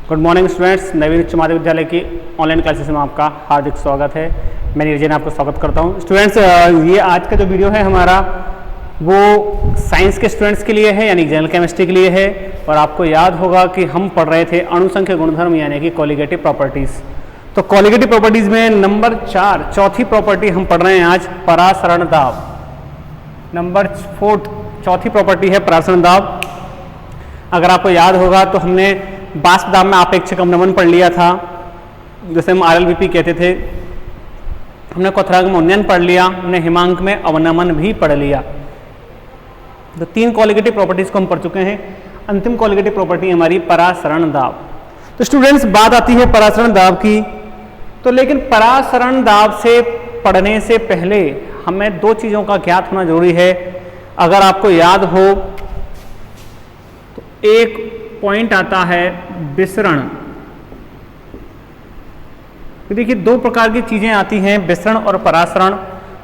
Good morning students, नवीन उच्च माध्यमिक विद्यालय की ऑनलाइन क्लासेस में आपका हार्दिक स्वागत है। मैं नीरजन आपको स्वागत करता हूं। स्टूडेंट्स, ये आज का जो वीडियो है हमारा वो साइंस के स्टूडेंट्स के लिए है, यानी जनरल केमिस्ट्री के लिए है। और आपको याद होगा कि हम पढ़ रहे थे अणुसंख्य गुणधर्म यानी कि कोलिगेटिव प्रॉपर्टीज़। तो कोलिगेटिव प्रॉपर्टीज़ में नंबर 4 चौथी प्रॉपर्टी हम पढ़ रहे हैं आज, परासरण दाब। नंबर 4 चौथी प्रॉपर्टी है परासरण दाब। अगर आपको याद होगा तो हमने वाष्प दाब में आपेक्षिक अवनमन पढ़ लिया था, जैसे हम RLBP कहते थे। हमने क्वथनांक उन्नयन पढ़ लिया, हमने हिमांक में अवनमन भी पढ़ लिया। तो 3 कोलिगेटिव प्रॉपर्टीज को हम पढ़ चुके हैं। अंतिम कोलिगेटिव प्रॉपर्टी हमारी परासरण दाब। तो स्टूडेंट्स, बात आती है परासरण दाब की। तो लेकिन परासरण दाब से पढ़ने से पहले हमें 2 चीज़ों का ज्ञात होना जरूरी है। अगर आपको याद हो तो एक पॉइंट आता है विसरण। देखिए 2 प्रकार की चीजें आती हैं, विसरण और परासरण।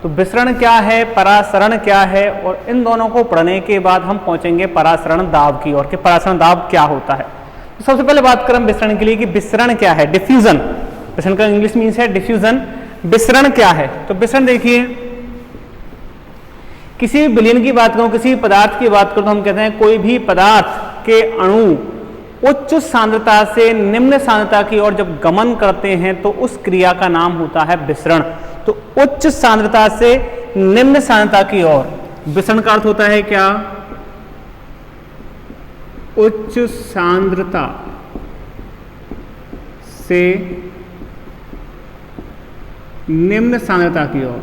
तो विसरण क्या है, परासरण क्या है, और इन दोनों को पढ़ने के बाद हम पहुंचेंगे परासरण दाब की ओर कि परासरण दाब क्या होता है। तो सबसे पहले बात करें विसरण के लिए कि विसरण क्या है। डिफ्यूजन, विसरण का इंग्लिश मीन्स है डिफ्यूजन। विसरण क्या है? तो विसरण देखिए, किसी भी विलयन की बात करूं, किसी भी पदार्थ की बात करूं तो हम कहते हैं कोई भी पदार्थ के अणु उच्च सांद्रता से निम्न सांद्रता की ओर जब गमन करते हैं तो उस क्रिया का नाम होता है विसरण। तो उच्च सांद्रता से निम्न सांद्रता की ओर विसरण का अर्थ होता है क्या? उच्च सांद्रता से निम्न सांद्रता की ओर,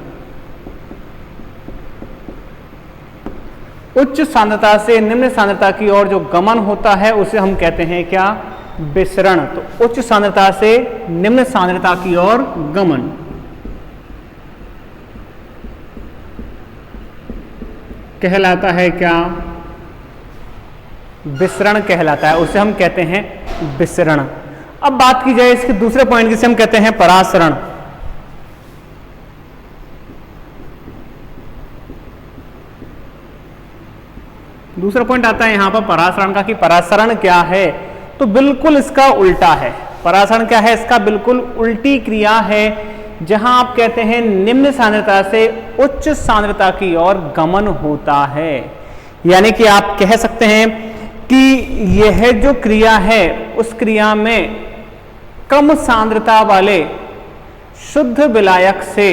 उच्च सांद्रता से निम्न सांद्रता की ओर जो गमन होता है उसे हम कहते हैं क्या? विसरण। तो उच्च सांद्रता से निम्न सांद्रता की ओर गमन कहलाता है क्या? विसरण कहलाता है, उसे हम कहते हैं विसरण। अब बात की जाए इसके दूसरे पॉइंट जिसे हम कहते हैं परासरण। दूसरा पॉइंट आता है यहां पर परासरण का कि परासरण क्या है। तो बिल्कुल इसका उल्टा है। परासरण क्या है? इसका बिल्कुल उल्टी क्रिया है, जहां आप कहते हैं निम्न सांद्रता से उच्च सांद्रता की ओर गमन होता है। यानी कि आप कह सकते हैं कि यह जो क्रिया है उस क्रिया में कम सांद्रता वाले शुद्ध विलायक से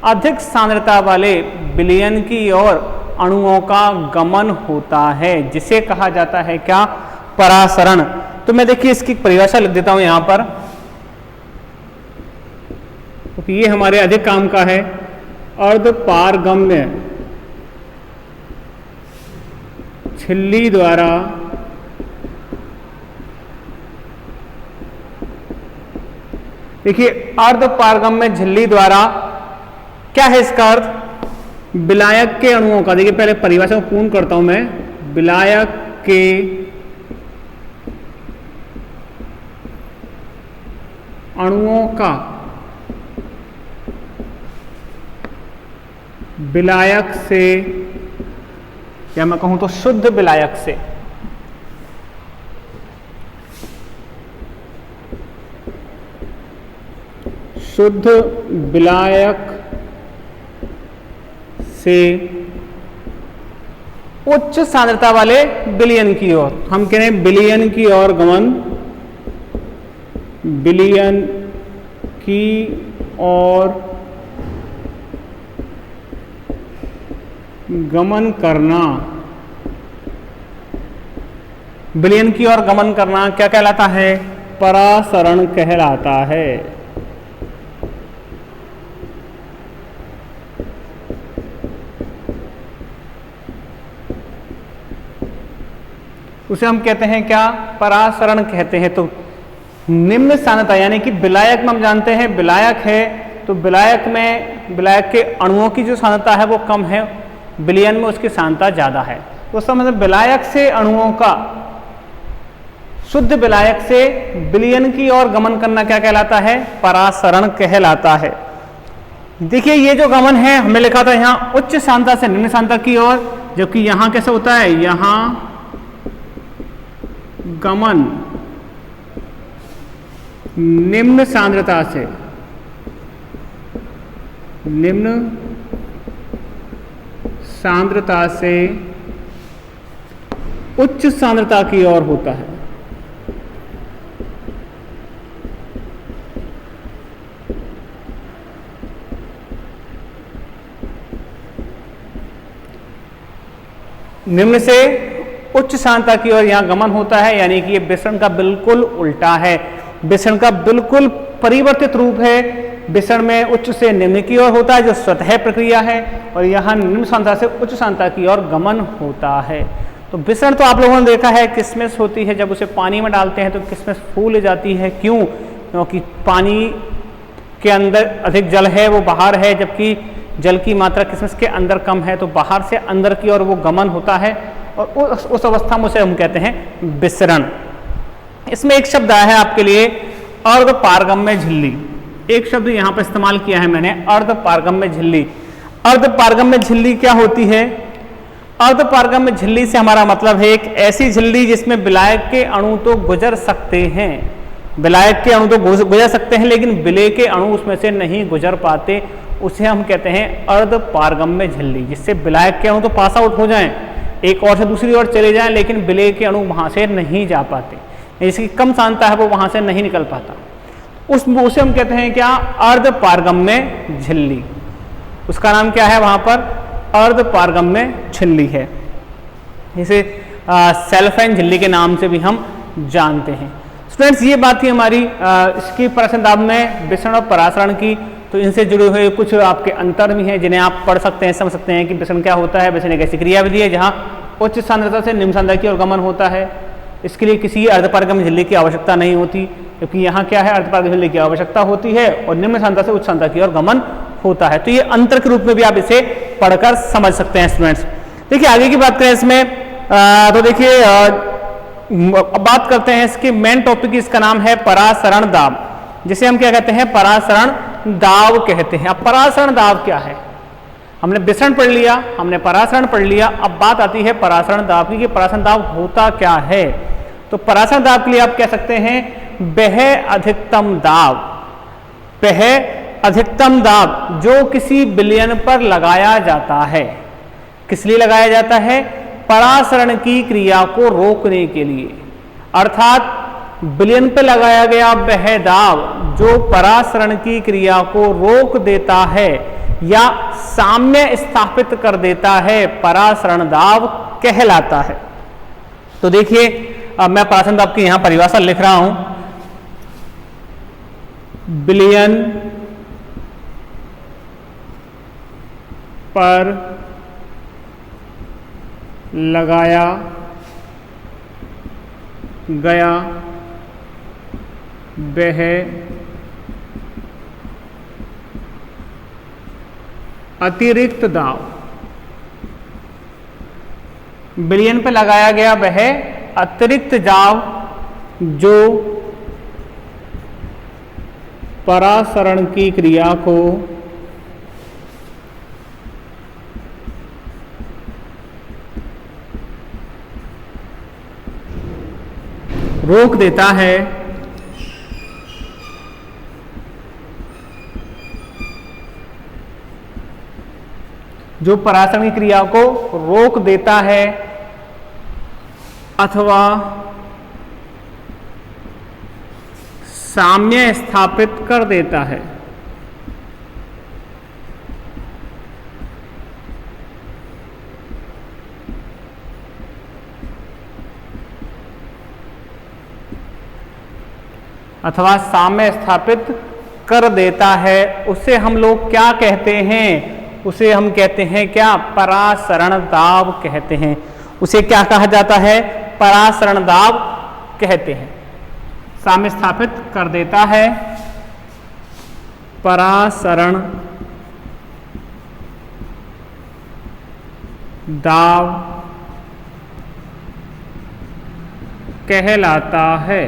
अधिक सांद्रता वाले विलयन की ओर अणुओं का गमन होता है, जिसे कहा जाता है क्या? परासरण। तो मैं देखिए इसकी परिभाषा लिख देता हूं यहां पर, क्योंकि ये हमारे अधिक काम का है। अर्धपारगम्य झिल्ली द्वारा देखिए अर्धपारगम्य झिल्ली द्वारा क्या है इसका अर्थ? विलायक के अणुओं का, देखिए पहले परिभाषा को पूर्ण करता हूं मैं। विलायक के अणुओं का विलायक से, या मैं कहूं तो शुद्ध विलायक से शुद्ध विलायक से उच्च सांद्रता वाले विलयन की ओर, हम कह रहे हैं विलयन की ओर गमन, विलयन की ओर गमन करना। विलयन की ओर गमन करना क्या कहलाता है? परासरण कहलाता है। उसे हम कहते हैं क्या? परासरण कहते हैं। तो निम्न सांद्रता यानी कि विलायक में हम जानते हैं विलायक है, तो विलायक में विलायक के अणुओं की जो सांद्रता है वो कम है, विलयन में उसकी सांद्रता ज्यादा है। तो उसका मतलब विलायक से अणुओं का, शुद्ध विलायक से विलयन की ओर गमन करना क्या कहलाता है? परासरण कहलाता है। देखिए ये जो गमन है हमने लिखा था यहाँ उच्च सांद्रता से निम्न सांद्रता की ओर, जबकि यहाँ कैसे होता है? यहाँ गमन निम्न सांद्रता से उच्च सांद्रता की ओर होता है। निम्न से उच्च सांद्रता की ओर यहां गमन होता है, यानी कि ये विसरण का बिल्कुल उल्टा है, विसरण का बिल्कुल परिवर्तित रूप है। विसरण में उच्च से निम्न की ओर होता है जो स्वतः प्रक्रिया है, और यहाँ निम्न सांद्रता से उच्च सांद्रता की ओर गमन होता है। तो विसरण तो आप लोगों ने देखा है, किशमिश होती है, जब उसे पानी में डालते हैं तो किशमिश फूल जाती है। क्यों? क्योंकि पानी के अंदर अधिक जल है, वो बाहर है, जबकि जल की मात्रा किशमिश के अंदर कम है, तो बाहर से अंदर की ओर वो गमन होता है, और उस अवस्था में उसे हम कहते हैं विसरण। इसमें एक शब्द आया है आपके लिए, अर्धपारगम्य झिल्ली। एक शब्द यहाँ पर इस्तेमाल किया है मैंने, अर्धपारगम्य झिल्ली। अर्धपारगम्य झिल्ली क्या होती है? अर्धपारगम्य झिल्ली से हमारा मतलब है एक ऐसी झिल्ली जिसमें विलायक के अणु तो गुजर सकते हैं, विलायक के अणु तो गुजर सकते हैं, लेकिन विलेय के अणु उसमें से नहीं गुजर पाते, उसे हम कहते हैं अर्धपारगम्य झिल्ली। जिससे विलायक के अणु तो पास आउट हो जाएं, एक ओर से दूसरी ओर चले जाएं, लेकिन विलेय के अणु वहां से नहीं जा पाते, जिसकी कम सांद्रता है वो वहां से नहीं निकल पाता, उसे हम कहते हैं क्या? अर्धपारगम्य झिल्ली। उसका नाम क्या है? वहां पर अर्धपारगम्य झिल्ली है। इसे सेल्फेन झिल्ली के नाम से भी हम जानते हैं। स्टूडेंट्स, ये बात थी हमारी इसकी परासरण दाब में विसरण और परासरण की। तो इनसे जुड़े हुए कुछ आपके अंतर भी हैं जिन्हें आप पढ़ सकते हैं, समझ सकते हैं कि विसरण क्या होता है। विसरण एक ऐसी क्रियाविधि है जहाँ उच्च सांद्रता से निम्न सांद्रता की ओर गमन होता है। इसके लिए किसी अर्धपारगम्य झिल्ली की आवश्यकता नहीं होती, क्योंकि यहाँ क्या है? अर्धपारगम्य झिल्ली की आवश्यकता होती है और निम्न सांद्रता से उच्च सांद्रता की ओर गमन होता है। तो ये अंतर के रूप में भी आप इसे पढ़कर समझ सकते हैं स्टूडेंट्स। देखिए आगे की बात करें इसमें, तो देखिए अब बात करते हैं इसके मेन टॉपिक, इसका नाम है परासरण दाब, जिसे हम क्या कहते हैं? परासरण दाब कहते हैं। अब परासरण दाब क्या है? हमने विसरण पढ़ लिया, हमने परासरण पढ़ लिया, अब बात आती है परासरण दाब की कि परासरण दाब होता क्या है। तो परासरण दाब के लिए आप कह सकते हैं वह अधिकतम दाब, वह अधिकतम दाब जो किसी विलयन पर लगाया जाता है। किस लिए लगाया जाता है? परासरण की क्रिया को रोकने के लिए। अर्थात विलयन पर लगाया गया वह दाब जो परासरण की क्रिया को रोक देता है या साम्य स्थापित कर देता है, परासरण दाब कहलाता है। तो देखिए अब मैं परासरण दाब की यहां परिभाषा लिख रहा हूं। विलयन पर लगाया गया वह अतिरिक्त दाब, विलयन पर लगाया गया वह अतिरिक्त दाब जो परासरण की क्रिया को रोक देता है, जो परासरण की क्रिया को रोक देता है अथवा साम्य स्थापित कर देता है। अथवा साम्य स्थापित कर देता है, उसे हम लोग क्या कहते हैं? उसे हम कहते हैं क्या? परासरण दाब कहते हैं। उसे क्या कहा जाता है? परासरण दाब कहते हैं। साम्य स्थापित कर देता है, परासरण दाब कहलाता है।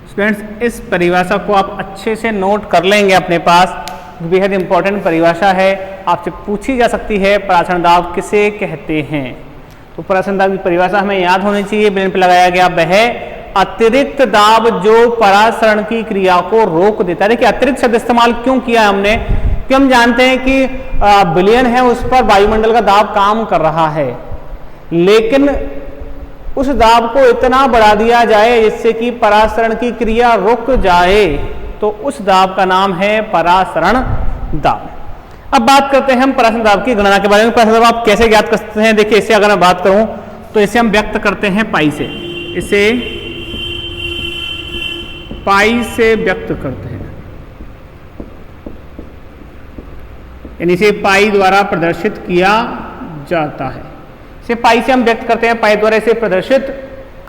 स्टूडेंट्स, इस परिभाषा को आप अच्छे से नोट कर लेंगे अपने पास, बेहद इंपॉर्टेंट परिभाषा है, आपसे पूछी जा सकती है परासरण दाब किसे कहते हैं। तो परासरण दाब की परिभाषा हमें याद होनी चाहिए। विलयन पर लगाया गया वह अतिरिक्त दाब जो परासरण की क्रिया को रोक देता है। देखिए अतिरिक्त शब्द इस्तेमाल क्यों किया हमने, कि हम जानते हैं कि विलयन है उस पर वायुमंडल का दाब काम कर रहा है, लेकिन उस दाब को इतना बढ़ा दिया जाए जिससे कि परासरण की क्रिया रुक जाए, तो उस दाब का नाम है परासरण दाब। अब बात करते हैं हम परासरण दाब की गणना के बारे में। परासरण दाब आप कैसे ज्ञात कर सकते हैं? देखिए इसे अगर मैं बात करूं तो इसे हम व्यक्त करते हैं पाई से, इसे पाई से व्यक्त करते हैं, यानी इसे पाई द्वारा प्रदर्शित किया जाता है। इसे पाई से हम व्यक्त करते हैं, पाई द्वारा इसे प्रदर्शित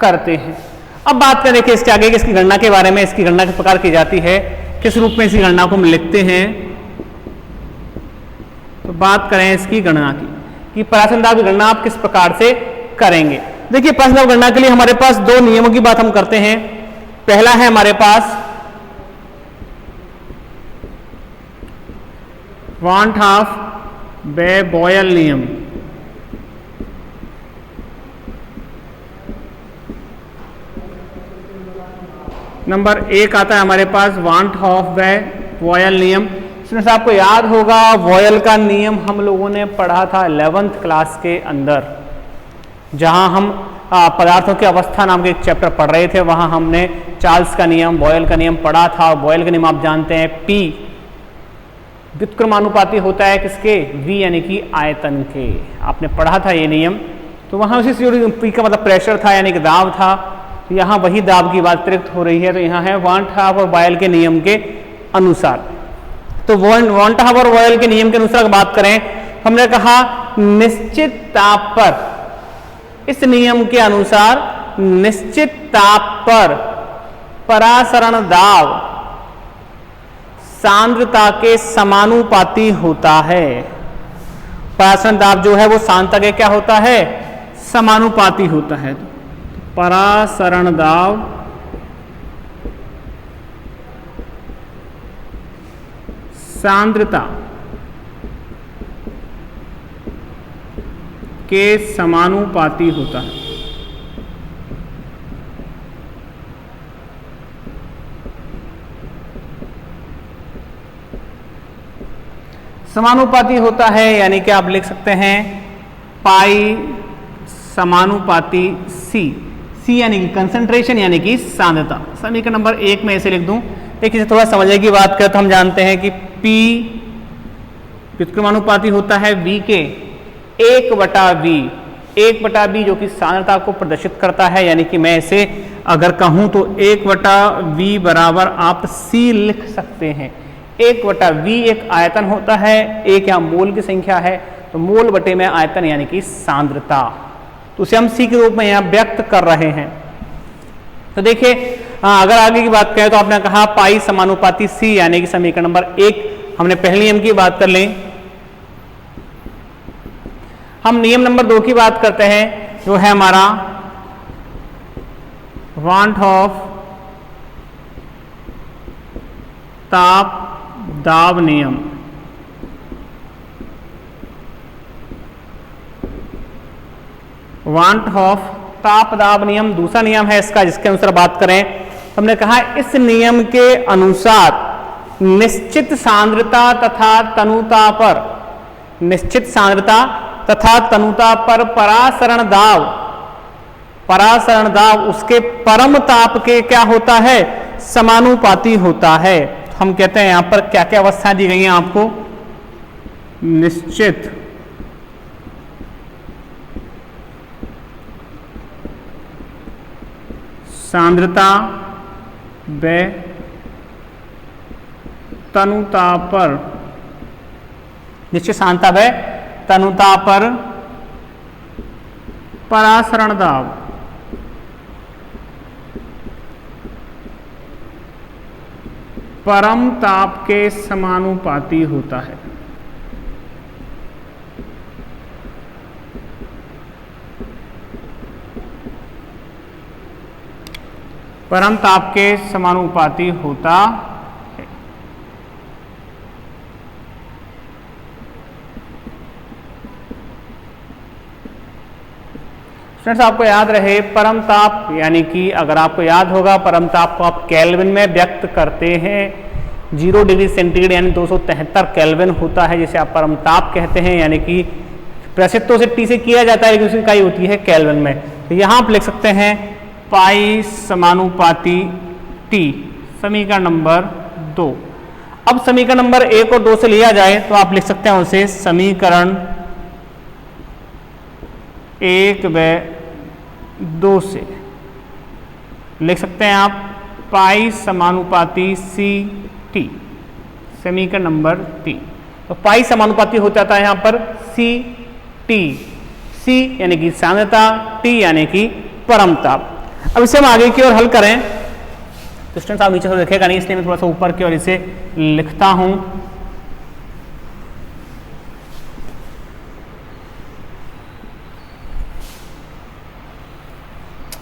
करते हैं। अब बात करें कि इसके आगे इसकी गणना के बारे में। इसकी गणना किस प्रकार की जाती है, किस रूप में इसकी गणना को हम लिखते हैं, तो बात करें इसकी गणना की कि परासरण दाब की गणना आप किस प्रकार से करेंगे। देखिए परासरण दाब गणना के लिए हमारे पास दो नियमों की बात हम करते हैं। पहला है हमारे पास वान हाफ बॉयल नियम, नंबर एक आता है हमारे पास वान हाफ बॉयल नियम। इसमें से आपको याद होगा बॉयल का नियम हम लोगों ने पढ़ा था 11th क्लास के अंदर, जहां हम पदार्थों की अवस्था नाम के एक चैप्टर पढ़ रहे थे। वहां हमने चार्ल्स का नियम, बॉयल का नियम पढ़ा था। बॉयल का नियम आप जानते हैं P व्युत्क्रमानुपाती होता है किसके, V यानी कि आयतन के, आपने पढ़ा था ये नियम। तो वहां उसी से P का मतलब प्रेशर था यानी कि दाब था, तो यहाँ वही दाब की बात अतिरिक्त हो रही है। तो यहाँ है वान हाफ और बॉयल के नियम के अनुसार। तो वान हाफ और बॉयल के नियम के अनुसार बात करें, हमने कहा निश्चित ताप पर, इस नियम के अनुसार निश्चित ताप पर परासरण दाब सांद्रता के समानुपाती होता है। परासरण दाब जो है वो सांद्रता के क्या होता है, समानुपाती होता है। परासरण दाब सांद्रता के समानुपाती होता है। समानुपाती होता है यानी कि आप लिख सकते हैं पाई समानुपाती सी, सी यानी कि कंसंट्रेशन यानी कि सांद्रता। समीकरण नंबर 1 में ऐसे लिख दूं। देखिए थोड़ा समझने की बात करें तो हम जानते हैं कि P व्युत्क्रमानुपाती होता है V के 1/V, 1/V जो कि सांद्रता को प्रदर्शित करता है। यानी कि मैं इसे अगर कहूं तो 1/V बराबर आप C लिख सकते हैं। 1/V एक आयतन होता है, एक यहाँ मोल की संख्या है, तो मोल बटे में आयतन यानी कि सांद्रता, तो उसे हम C के रूप में यहाँ व्यक्त कर रहे हैं। तो देखिए अगर आगे की बात करें तो आपने कहा पाई समानुपाती C यानी कि समीकरण नंबर 1। हमने पहले नियम की बात कर लें, हम नियम नंबर 2 की बात करते हैं जो है हमारा वान हाफ ताप दाब नियम। वान हाफ ताप दाब नियम दूसरा नियम है इसका, जिसके अनुसार बात करें तो हमने कहा इस नियम के अनुसार निश्चित सांद्रता तथा तनुता पर, निश्चित सांद्रता तथा तनुता पर परासरण दाब उसके परम ताप के क्या होता है, समानुपाती होता है। हम कहते हैं यहां पर क्या क्या अवस्थाएं दी गई हैं आपको, निश्चित सांद्रता व तनुता पर, निश्चित सांद्रता व तनुता पर परासरण दाब परम ताप के समानुपाती होता है। परम ताप के समानुपाती होता है। स्टूडेंट्स आपको याद रहे परम ताप, यानी कि अगर आपको याद होगा परम ताप को आप केल्विन में व्यक्त करते हैं। 0 डिग्री सेंटीग्रेड यानी 273 केल्विन होता है जिसे आप परम ताप कहते हैं, यानी कि प्रसिद्ध तो उसे टी से किया जाता है लेकिन उसकी इकाई होती है केल्विन में। तो यहाँ आप लिख सकते हैं पाई समानुपाती टी, समीकरण नंबर 2। अब समीकरण नंबर 1 और 2 से लिया जाए तो आप लिख सकते हैं उसे समीकरण 1 व 2 से लिख सकते हैं आप पाई समानुपाती सी टी, समीकरण नंबर 3। तो पाई समानुपाती हो जाता है यहाँ पर सी टी, सी यानी कि सांद्रता, टी यानी कि परम ताप। अब इसे हम आगे की ओर हल करें तो स्टूडेंट्स आप नीचे से लिखेगा नहीं, इसलिए मैं थोड़ा सा ऊपर की ओर इसे लिखता हूं।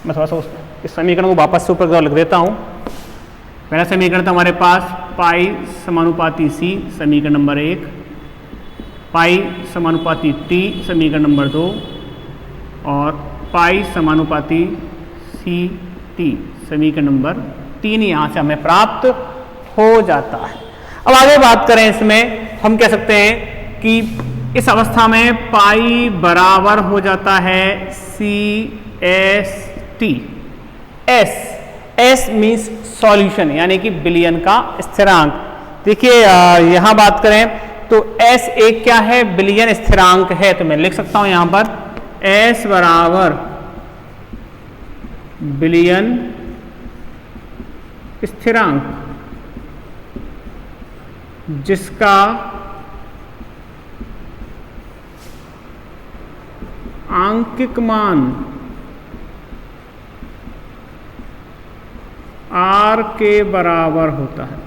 मैं थोड़ा सा इस समीकरण को वापस से ऊपर की ओर लिख देता हूं। पहला समीकरण था हमारे पास पाई समानुपाती सी, समीकरण नंबर 1, पाई समानुपाती टी, समीकरण नंबर 2, और पाई समानुपाती सी टी, समीकरण नंबर 3 यहाँ से हमें प्राप्त हो जाता है। अब आगे बात करें इसमें, हम कह सकते हैं कि इस अवस्था में पाई बराबर हो जाता है C S T. S means solution यानी कि बिलियन का स्थिरांक। देखिए यहां बात करें तो एस एक क्या है, बिलियन स्थिरांक है। तो मैं लिख सकता हूं यहां पर एस बराबर बिलियन स्थिरांक, जिसका आंकिक मान आर के बराबर होता है।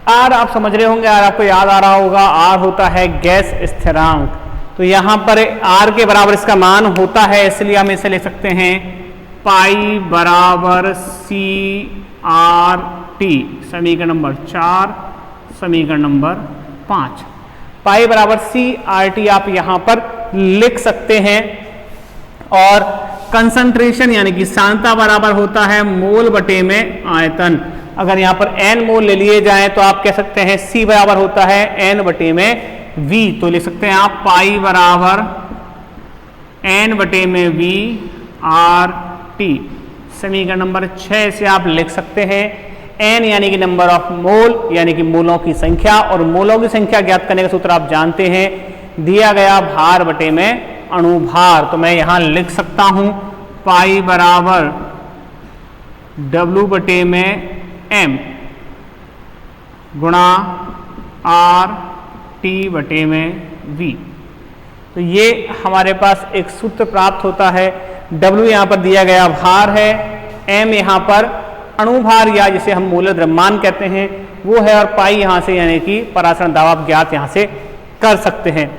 आर आप समझ रहे होंगे, आर आपको याद आ रहा होगा, आर होता है गैस स्थिरांक। तो यहां पर आर के बराबर इसका मान होता है, इसलिए हम इसे लिख सकते हैं पाई बराबर सी आर टी, समीकरण नंबर 4, समीकरण नंबर 5। पाई बराबर सी आर टी आप यहां पर लिख सकते हैं। और कंसंट्रेशन यानी कि सांद्रता बराबर होता है मोल बटे में आयतन। अगर यहां पर n मोल ले लिए जाएं तो आप कह सकते हैं C बराबर होता है n बटे में V। तो लिख सकते हैं आप पाई बराबर n बटे में V आर टी, समीकरण नंबर 6 से आप लिख सकते हैं n यानी कि नंबर ऑफ मोल यानी कि मोलों की संख्या, और मोलों की संख्या ज्ञात करने का सूत्र आप जानते हैं, दिया गया भार बटे में अणुभार। तो मैं यहां लिख सकता हूं पाई बराबर W बटे में M गुणा आर टी बटे में V। तो ये हमारे पास एक सूत्र प्राप्त होता है। W यहाँ पर दिया गया भार है, M यहाँ पर अणुभार या जिसे हम मूलर द्रव्यमान कहते हैं वो है, और पाई यहाँ से यानी कि परासरण दाब आप ज्ञात यहाँ से कर सकते हैं।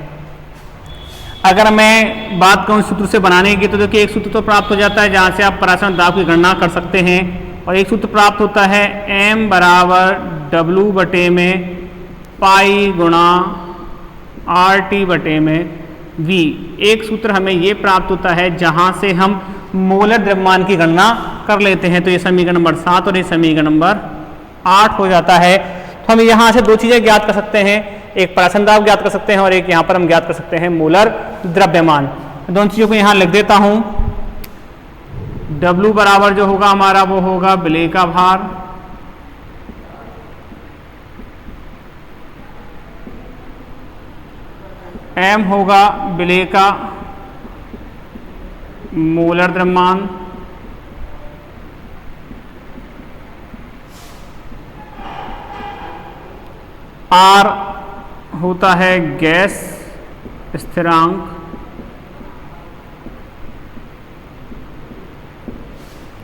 अगर मैं बात कहूँ सूत्र से बनाने की तो देखिए एक सूत्र तो प्राप्त हो जाता है जहाँ से आप परासरण दाब की गणना कर सकते हैं, और एक सूत्र प्राप्त होता है M बराबर W बटे में पाई गुणा आर टी बटे में V। एक सूत्र हमें ये प्राप्त होता है जहां से हम मोलर द्रव्यमान की गणना कर लेते हैं। तो ये समीकरण नंबर 7 और ये समीकरण नंबर 8 हो जाता है। तो हम यहां से दो चीजें ज्ञात कर सकते हैं, एक परासरण दाब ज्ञात कर सकते हैं और एक यहां पर हम ज्ञात कर सकते हैं मोलर द्रव्यमान। दोनों चीजों को यहां लिख देता हूं। W बराबर जो होगा हमारा वो होगा विलेय का भार, M होगा विलेय का मोलर द्रव्यमान, R होता है गैस स्थिरांक,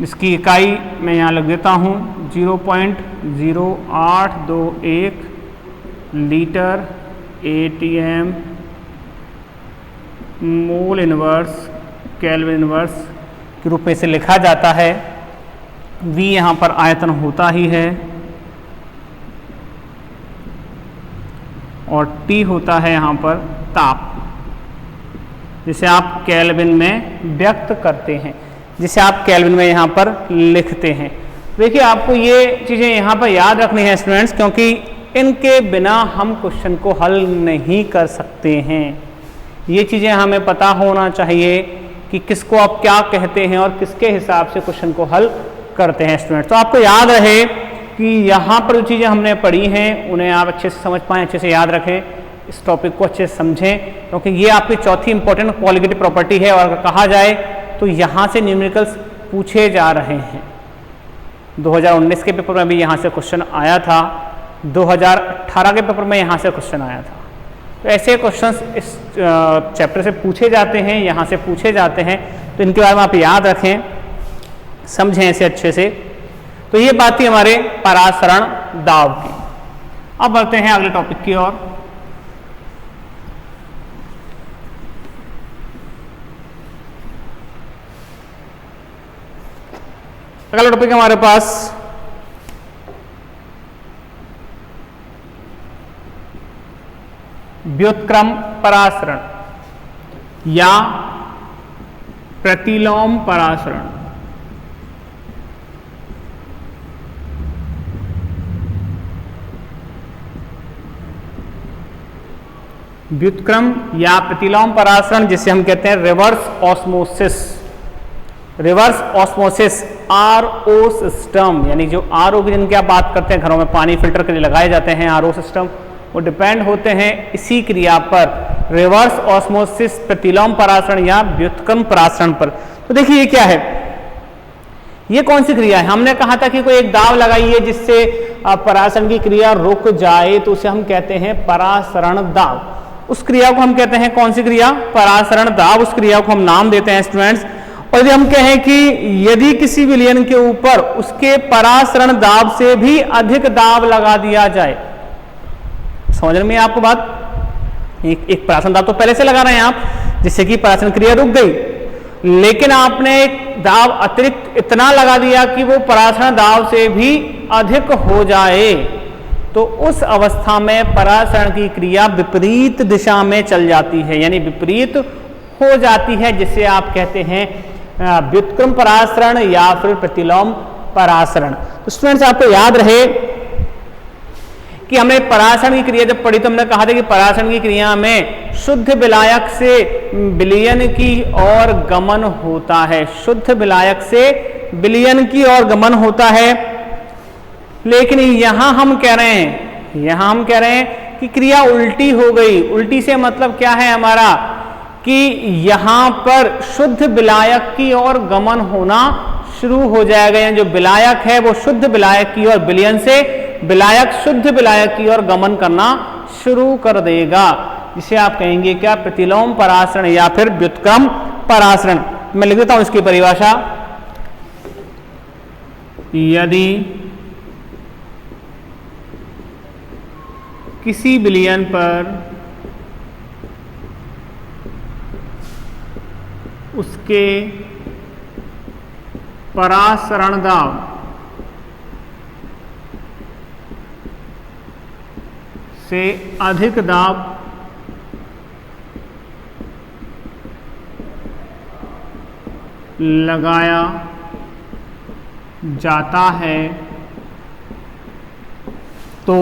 इसकी इकाई मैं यहाँ लिख देता हूँ 0.0821 litre ATM mole inverse kelvin inverse के रूप में इसे लिखा जाता है। V यहाँ पर आयतन होता ही है, और टी होता है यहाँ पर ताप, जिसे आप केल्विन में व्यक्त करते हैं, जिसे आप केल्विन में यहाँ पर लिखते हैं। देखिए आपको ये चीज़ें यहाँ पर याद रखनी है स्टूडेंट्स, क्योंकि इनके बिना हम क्वेश्चन को हल नहीं कर सकते हैं। ये चीज़ें हमें पता होना चाहिए कि किसको आप क्या कहते हैं और किसके हिसाब से क्वेश्चन को हल करते हैं स्टूडेंट्स। तो आपको याद रहे कि यहाँ पर जो चीज़ें हमने पढ़ी हैं उन्हें आप अच्छे से समझ पाएँ, अच्छे से याद रखें, इस टॉपिक को अच्छे से समझें, क्योंकि ये आपकी चौथी इंपॉर्टेंट क्वालिटेटिव प्रॉपर्टी है। और अगर कहा जाए तो यहाँ से न्यूमेरिकल्स पूछे जा रहे हैं। 2019 के पेपर में भी यहाँ से क्वेश्चन आया था, 2018 के पेपर में यहाँ से क्वेश्चन आया था। तो ऐसे क्वेश्चंस इस चैप्टर से पूछे जाते हैं, यहाँ से पूछे जाते हैं, तो इनके बारे में आप याद रखें, समझें इसे अच्छे से। तो ये बात थी हमारे परासरण दाब की। अब बढ़ते हैं अगले टॉपिक की ओर। अगला टॉपिक हमारे पास व्युत्क्रम परासरण या प्रतिलोम परासरण। व्युत्क्रम या प्रतिलोम परासरण, जिसे हम कहते हैं reverse osmosis. Reverse osmosis RO system, यानी जो आरओ की जिनकी आप बात करते हैं, घरों में पानी फिल्टर के लिए लगाए जाते हैं आरओ सिस्टम, वो डिपेंड होते हैं इसी क्रिया पर, रिवर्स ऑस्मोसिस प्रतिलोम परासरण या व्युत्क्रम परासरण पर। तो देखिए ये क्या है, ये कौन सी क्रिया है। हमने कहा था कि कोई एक दाब लगाइए जिससे परासरण की क्रिया रुक जाए, तो उसे हम कहते हैं परासरण दाब। उस क्रिया को हम कहते हैं कौन सी क्रिया, परासरण दाब। उस क्रिया को हम नाम देते हैं स्टूडेंट्स। और यदि हम कहें कि यदि किसी विलयन के ऊपर उसके परासरण दाब से भी अधिक दाब लगा दिया जाए, समझ में आपको बात, एक परासरण दाब तो पहले से लगा रहे हैं आप, जिससे कि परासरण क्रिया रुक गई, लेकिन आपने एक दाब अतिरिक्त इतना लगा दिया कि वो परासरण दाब से भी अधिक हो जाए, तो उस अवस्था में परासरण की क्रिया विपरीत दिशा में चल जाती है, यानी विपरीत हो जाती है, जिसे आप कहते हैं व्युत्क्रम परासरण या फिर प्रतिलोम परासरण। तो स्टूडेंट्स आपको याद रहे कि हमने परासरण की क्रिया जब पढ़ी तो हमने कहा था कि परासरण की क्रिया में शुद्ध विलायक से विलयन की ओर गमन होता है, शुद्ध विलायक से विलयन की ओर गमन होता है। लेकिन यहां हम कह रहे हैं कि क्रिया उल्टी हो गई। उल्टी से मतलब क्या है हमारा, कि यहां पर शुद्ध विलायक की ओर गमन होना शुरू हो जाएगा, यानी जो विलायक है वो शुद्ध विलायक की ओर, विलयन से विलायक शुद्ध विलायक की ओर गमन करना शुरू कर देगा, जिसे आप कहेंगे क्या, प्रतिलोम परासरण या फिर व्युत्क्रम परासरण। मैं लिख देता हूं इसकी परिभाषा। यदि किसी विलयन पर उसके परासरण दाब से अधिक दाब लगाया जाता है, तो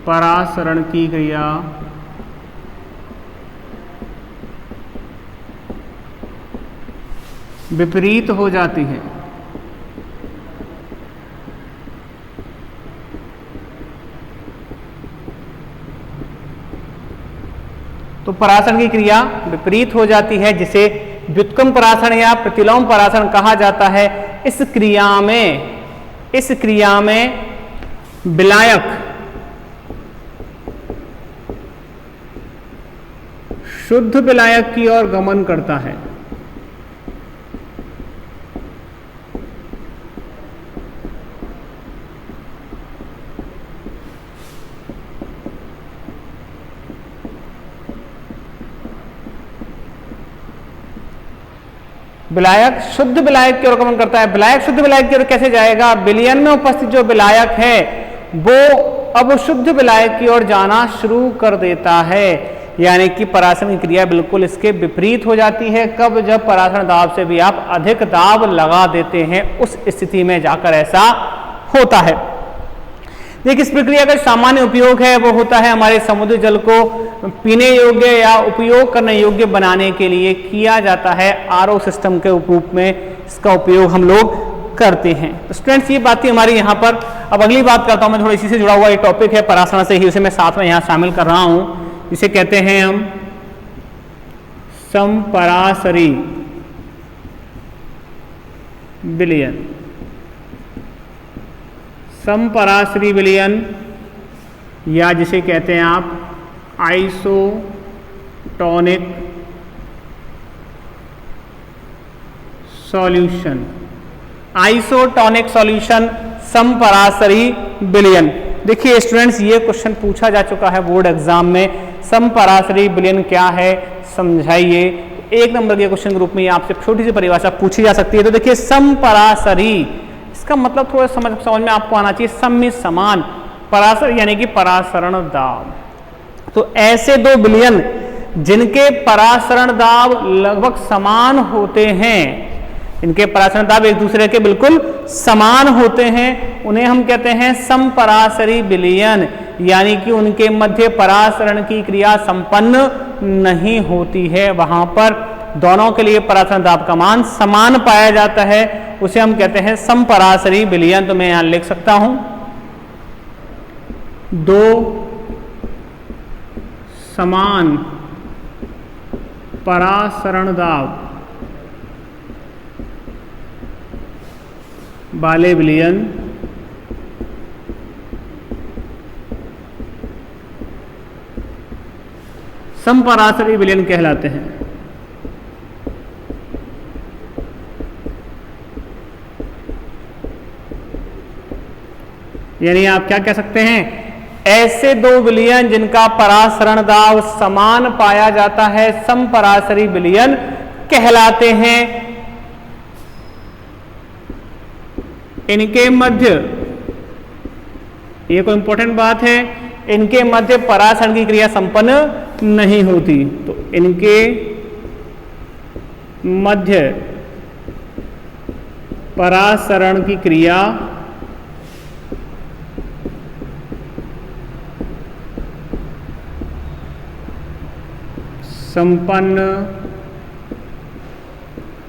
परासरण की क्रिया विपरीत हो जाती है। तो परासरण की क्रिया विपरीत हो जाती है, जिसे व्युत्क्रम परासरण या प्रतिलोम परासरण कहा जाता है। इस क्रिया में विलायक शुद्ध विलायक की ओर गमन करता है, विलायक शुद्ध विलायक की ओर गमन करता है। विलायक शुद्ध विलायक की ओर कैसे जाएगा, विलयन में उपस्थित जो विलायक है वो अब शुद्ध विलायक की ओर जाना शुरू कर देता है, यानी कि परासरण की क्रिया बिल्कुल इसके विपरीत हो जाती है। कब? जब परासरण दाब से भी आप अधिक दाब लगा देते हैं, उस स्थिति में जाकर ऐसा होता है। देखिए, इस प्रक्रिया का सामान्य उपयोग है वो होता है हमारे समुद्री जल को पीने योग्य या उपयोग करने योग्य बनाने के लिए किया जाता है। आरओ सिस्टम के रूप में इसका उपयोग हम लोग करते हैं। तो स्टूडेंट्स, ये बात थी हमारी यहाँ पर। अब अगली बात करता हूँ मैं, थोड़ा इसी से जुड़ा हुआ एक टॉपिक है, परासरण से ही, उसे मैं साथ में यहाँ शामिल कर रहा हूँ। इसे कहते हैं हम समपरासरी विलयन। समपरासरी विलयन, या जिसे कहते हैं आप आइसोटोनिक सॉल्यूशन। आइसोटोनिक सॉल्यूशन, समपरासरी विलयन। देखिए स्टूडेंट्स, ये क्वेश्चन पूछा जा चुका है बोर्ड एग्जाम में, समपरासरी विलयन क्या है समझाइए। एक नंबर के क्वेश्चन ग्रुप में आपसे छोटी सी परिभाषा पूछी जा सकती है। तो देखिए, समपरासरी, इसका मतलब थोड़ा समझ में आपको आना चाहिए, सम में समान, परासर यानी कि परासरण दाब। तो ऐसे दो विलयन जिनके परासरण दाब लगभग समान होते हैं, इनके परासरण दाब एक दूसरे के बिल्कुल समान होते हैं, उन्हें हम कहते हैं समपरासरी विलयन, यानी कि उनके मध्य परासरण की क्रिया संपन्न नहीं होती है। वहां पर दोनों के लिए परासरण दाब का मान समान पाया जाता है, उसे हम कहते हैं समपरासरी विलयन। तो मैं यहां लिख सकता हूं, दो समान परासरण दाब वाले विलयन समपरासरी विलयन कहलाते हैं। यानी आप क्या कह सकते हैं, ऐसे दो विलयन जिनका परासरण दाब समान पाया जाता है, समपरासरी विलयन कहलाते हैं। इनके मध्य, ये कोई इंपॉर्टेंट बात है, इनके मध्य परासरण की क्रिया संपन्न नहीं होती। तो इनके मध्य परासरण की क्रिया संपन्न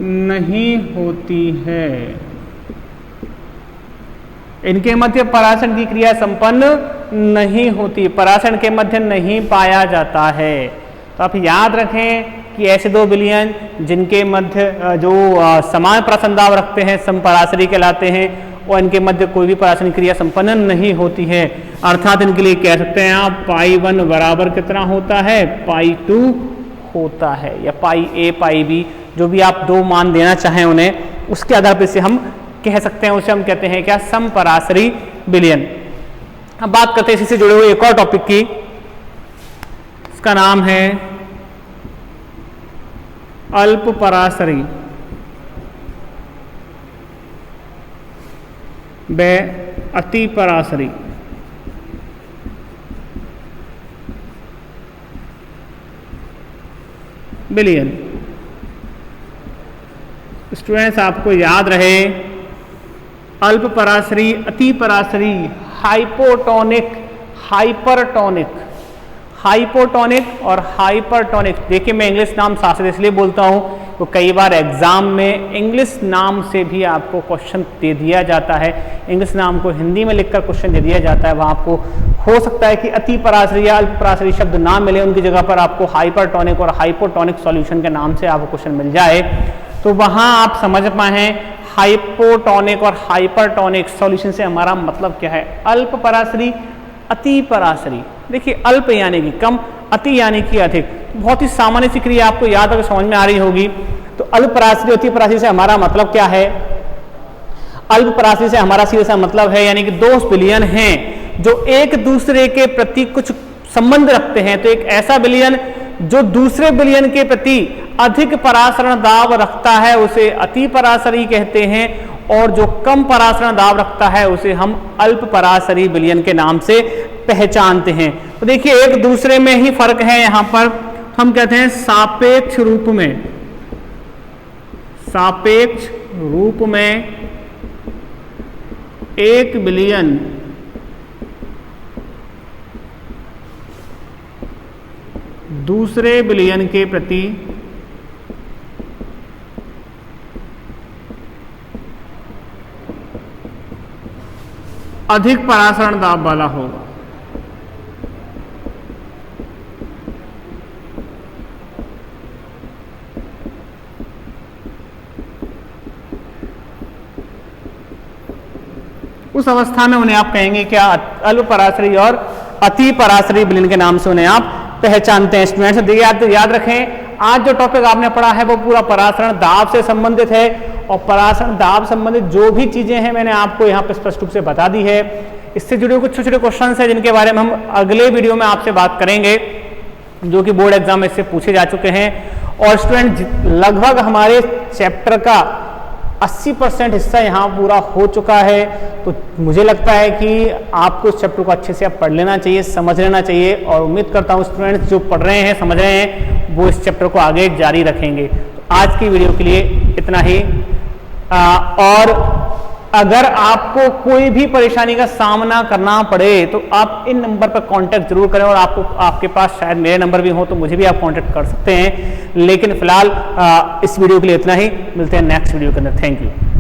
नहीं होती है। इनके मध्य परासरण की क्रिया संपन्न नहीं होती, परासरण के मध्य नहीं पाया जाता है। तो आप याद रखें कि ऐसे दो विलयन जिनके मध्य जो समान परासरण दाब रखते हैं समपरासरी कहलाते हैं, और इनके मध्य कोई भी परासरण क्रिया संपन्न नहीं होती है। अर्थात इनके लिए कह सकते हैं आप π1 बराबर कितना होता है, π2 होता है, या πa πb, जो भी आप दो मान देना चाहें उन्हें, उसके आधार पर से हम कह सकते हैं, उसे हम कहते हैं क्या, समपरासरी विलयन। अब बात करते हैं इसी से जुड़े हुए एक और टॉपिक की, इसका नाम है अल्पपरासरी व अतिपरासरी विलयन। स्टूडेंट्स, आपको याद रहे, अल्पपरासरी, अतिपरासरी, हाइपोटोनिक, हाइपरटोनिक, हाइपोटोनिक और हाइपरटोनिक। देखिए, मैं इंग्लिश नाम साथ से इसलिए बोलता हूँ तो कई बार एग्जाम में इंग्लिश नाम से भी आपको क्वेश्चन दे दिया जाता है, इंग्लिश नाम को हिंदी में लिखकर क्वेश्चन दे दिया जाता है। वहाँ आपको हो सकता है कि अतिपरासरी या अल्पपरासरी शब्द ना मिले, उनकी जगह पर आपको हाइपरटोनिक और हाइपोटोनिक सॉल्यूशन के नाम से आपको क्वेश्चन मिल जाए। तो वहाँ आप समझ पाए हाइपोटोनिक और हाइपरटोनिक सॉल्यूशन से हमारा मतलब क्या है, अल्पपरासरी, अतिपरासरी। देखिए, अल्प यानी कि कम, अति यानी कि अधिक। बहुत ही सामान्य सी क्रिया आपको याद अगर समझ में आ रही होगी। तो अल्पपरासरी, अतिपरासरी से हमारा मतलब क्या है, अल्पपरासरी से हमारा सीधा सा मतलब है, यानी कि दो विलयन हैं जो एक दूसरे के प्रति कुछ संबंध रखते हैं। तो एक ऐसा विलयन जो दूसरे विलयन के प्रति अधिक परासरण दाब रखता है उसे अतिपरासरी कहते हैं, और जो कम परासरण दाब रखता है उसे हम अल्प परासरी विलयन के नाम से पहचानते हैं। तो देखिए एक दूसरे में ही फर्क है, यहां पर हम कहते हैं सापेक्ष रूप में, सापेक्ष रूप में एक विलयन दूसरे विलयन के प्रति अधिक परासरण दाब वाला होगा। उस अवस्था में उन्हें आप कहेंगे क्या, अल्प परासरी और अति परासरी विलयन के नाम से उन्हें आप पहचानते हैं। स्टूडेंट्स देखिए याद रखें, आज जो टॉपिक आपने पढ़ा है वो पूरा परासरण दाब से संबंधित है, और परासरण दाब संबंधित जो भी चीजें हैं मैंने आपको यहाँ पे स्पष्ट रूप से बता दी है। इससे जुड़े कुछ छोटे छोटे क्वेश्चन हैं जिनके बारे में हम अगले वीडियो में आपसे बात करेंगे, जो कि बोर्ड एग्जाम में इससे पूछे जा चुके हैं। और स्टूडेंट लगभग हमारे चैप्टर का 80% हिस्सा यहाँ पूरा हो चुका है, तो मुझे लगता है कि आपको इस चैप्टर को अच्छे से आप पढ़ लेना चाहिए, समझ लेना चाहिए, और उम्मीद करता हूँ स्टूडेंट्स जो पढ़ रहे हैं, समझ रहे हैं, वो इस चैप्टर को आगे जारी रखेंगे। तो आज की वीडियो के लिए इतना ही। और अगर आपको कोई भी परेशानी का सामना करना पड़े तो आप इन नंबर पर कांटेक्ट जरूर करें, और आपके पास शायद मेरे नंबर भी हो तो मुझे भी आप कांटेक्ट कर सकते हैं। लेकिन फिलहाल इस वीडियो के लिए इतना ही, मिलते हैं नेक्स्ट वीडियो के अंदर। Thank you.